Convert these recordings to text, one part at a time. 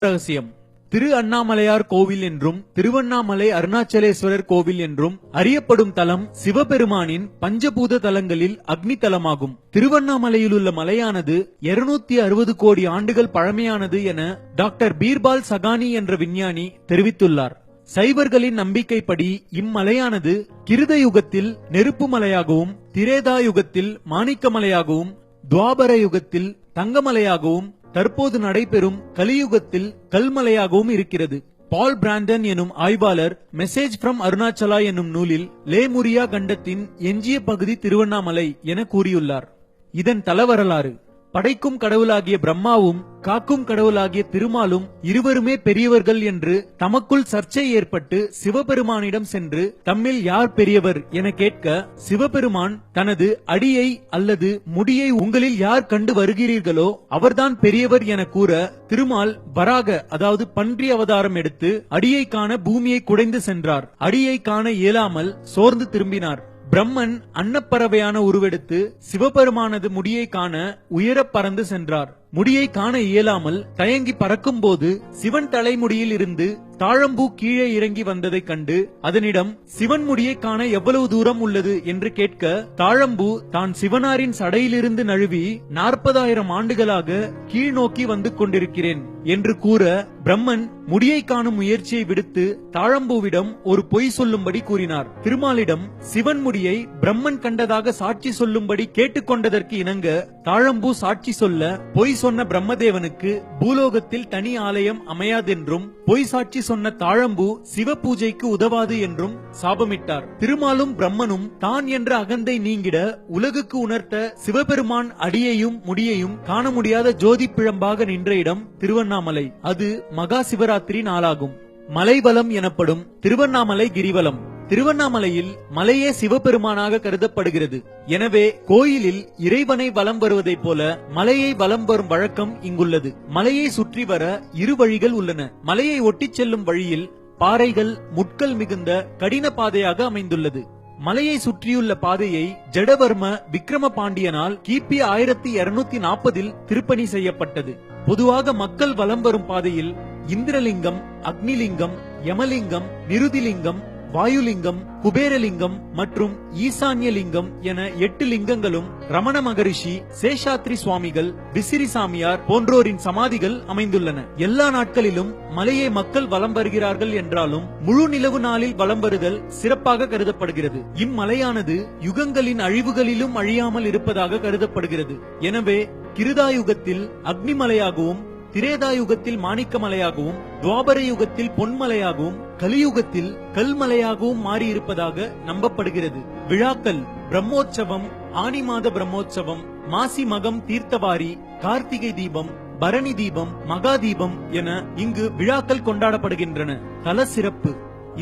ரகசியம். திரு அண்ணாமலையார் கோவில் என்றும் திருவண்ணாமலை அருணாச்சலேஸ்வரர் கோவில் என்றும் அறியப்படும் தலம் சிவபெருமானின் பஞ்சபூத தலங்களில் அக்னி தலமாகும். திருவண்ணாமலையில் உள்ள மலையானது 260 கோடி ஆண்டுகள் பழமையானது என டாக்டர் பீர்பால் சகானி என்ற விஞ்ஞானி தெரிவித்துள்ளார். சைவர்களின் நம்பிக்கைப்படி இம்மலையானது கிருத யுகத்தில் நெருப்பு மலையாகவும், திரேதா யுகத்தில் மாணிக்க மலையாகவும், துவாபர யுகத்தில் தங்கமலையாகவும், தற்போது நடைபெறும் கலியுகத்தில் கல்மலையாகவும் இருக்கிறது. பால் பிராண்டன் எனும் ஆய்வாளர் மெசேஜ் ஃப்ரம் அருணாச்சலா எனும் நூலில் லேமுரியா கண்டத்தின் எஞ்சிய பகுதி திருவண்ணாமலை என கூறியுள்ளார். இதன் தலவரலாறு: படைக்கும் கடவுளாகிய பிரம்மாவும் காக்கும் கடவுளாகிய திருமாலும் இருவருமே பெரியவர்கள் என்று தமக்குள் சர்ச்சை ஏற்பட்டு சிவபெருமானிடம் சென்று தம்மில் யார் பெரியவர் என கேட்க, சிவபெருமான் தனது அடியை அல்லது முடியை உங்களில் யார் கண்டு வருகிறீர்களோ அவர்தான் பெரியவர் என கூற, திருமால் வராக அதாவது பன்றி அவதாரம் எடுத்து அடியை காண பூமியை குடைந்து சென்றார். அடியை காண இயலாமல் சோர்ந்து திரும்பினார். பிரம்மன் அன்னப்பறவையான உருவெடுத்து சிவபெருமானது முடியை காண உயர பறந்து சென்றார். முடியை காண இயலாமல் தயங்கி பறக்கும் போது சிவன் தலைமுடியில் இருந்து தாழம்பூ கீழே இறங்கி வந்ததை கண்டு அதனிடம் சிவன் முடியை காண எவ்வளவு தூரம் உள்ளது என்று கேட்க, தாழம்பூ தான் சிவனாரின் சடையிலிருந்து நழுவி 40,000 ஆண்டுகளாக கீழ் நோக்கி வந்து கொண்டிருக்கிறேன் என்று கூற, பிரம்மன் முடியை காணும் முயற்சியை விடுத்து தாழம்பூவிடம் ஒரு பொய் சொல்லும்படி கூறினார். திருமாலிடம் சிவன் முடியை பிரம்மன் கண்டதாக சாட்சி சொல்லும்படி கேட்டுக்கொண்டதற்கு இணங்க தாழம்பூ சாட்சி சொல்ல, பொய் சொன்ன பிரம்மதேவனுக்கு பூலோகத்தில் தனி ஆலயம் அமையாதென்றும், பொய் சாட்சி சொன்ன தாழம்பூ சிவ பூஜைக்கு உதவாது என்றும் சாபமிட்டார். திருமாலும் பிரம்மனும் தான் என்ற அகந்தை நீங்கிட உலகுக்கு உணர்த்த சிவபெருமான் அடியையும் முடியையும் காண முடியாத ஜோதி பிழம்பாக நின்ற இடம் திருவண்ணாமலை. அது மகா சிவராத்திரி நாளாகும். மலைவலம் எனப்படும் திருவண்ணாமலை கிரிவலம். திருவண்ணாமலையில் மலையே சிவபெருமானாக கருதப்படுகிறது. எனவே கோயிலில் இறைவனை வலம் வருவதைப் போல மலையை வலம் வரும் வழக்கம் இங்குள்ளது. மலையை சுற்றி வர இரு வழிகள் உள்ளன. மலையை ஒட்டிச் செல்லும் வழியில் பாறைகள் முட்கள் மிகுந்த கடின பாதையாக அமைந்துள்ளது. மலையை சுற்றியுள்ள பாதையை ஜடவர்ம விக்ரம பாண்டியனால் கிபி 1240 திருப்பணி செய்யப்பட்டது. பொதுவாக மக்கள் வலம் வரும் பாதையில் இந்திரலிங்கம், அக்னிலிங்கம், யமலிங்கம், நிருதிலிங்கம், வாயுலிங்கம், குபேரலிங்கம் மற்றும் ஈசான்யலிங்கம் என 8 லிங்கங்களும், ரமண மகரிஷி, சேஷாத்ரி சுவாமிகள், விசிறி சாமியார் போன்றோரின் சமாதிகள் அமைந்துள்ளன. எல்லா நாட்களிலும் மலையை மக்கள் வலம் வருகிறார்கள் என்றாலும் முழு நிலவு நாளில் வலம் வருதல் சிறப்பாக கருதப்படுகிறது. இம்மலையானது யுகங்களின் அழிவுகளிலும் அழியாமல் இருப்பதாக கருதப்படுகிறது. எனவே கிருதாயுகத்தில் அக்னிமலையாகவும், திரேதா யுகத்தில் மாணிக்க மலையாகவும், துவாபர யுகத்தில் பொன்மலையாகவும், கலியுகத்தில் கல்மலையாகவும் மாறியிருப்பதாக நம்பப்படுகிறது. விழாக்கள்: பிரம்மோற்சவம், ஆனி மாத பிரம்மோற்சவம், மாசி மகம் தீர்த்தவாரி, கார்த்திகை தீபம், பரணி தீபம், மகா தீபம் என இங்கு விழாக்கள் கொண்டாடப்படுகின்றன. தல சிறப்பு: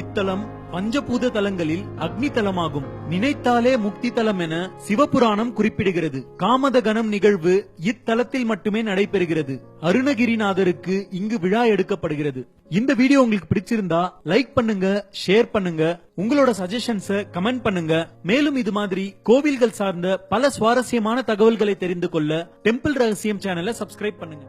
இத்தலம் பஞ்சபூத தலங்களில் அக்னி தலமாகும். நினைத்தாலே முக்தி தலம் என சிவபுராணம் குறிப்பிடுகிறது. காமதகனம் நிகழ்வு இத்தலத்தில் மட்டுமே நடைபெறுகிறது. அருணகிரிநாதருக்கு இங்கு விழா எடுக்கப்படுகிறது. இந்த வீடியோ உங்களுக்கு பிடிச்சிருந்தா லைக் பண்ணுங்க, ஷேர் பண்ணுங்க, உங்களோட சஜஷன்ஸ கமெண்ட் பண்ணுங்க. மேலும் இது மாதிரி கோவில்கள் சார்ந்த பல சுவாரஸ்யமான தகவல்களை தெரிந்து கொள்ள டெம்பிள் ரகசியம் சேனலை சப்ஸ்கிரைப் பண்ணுங்க.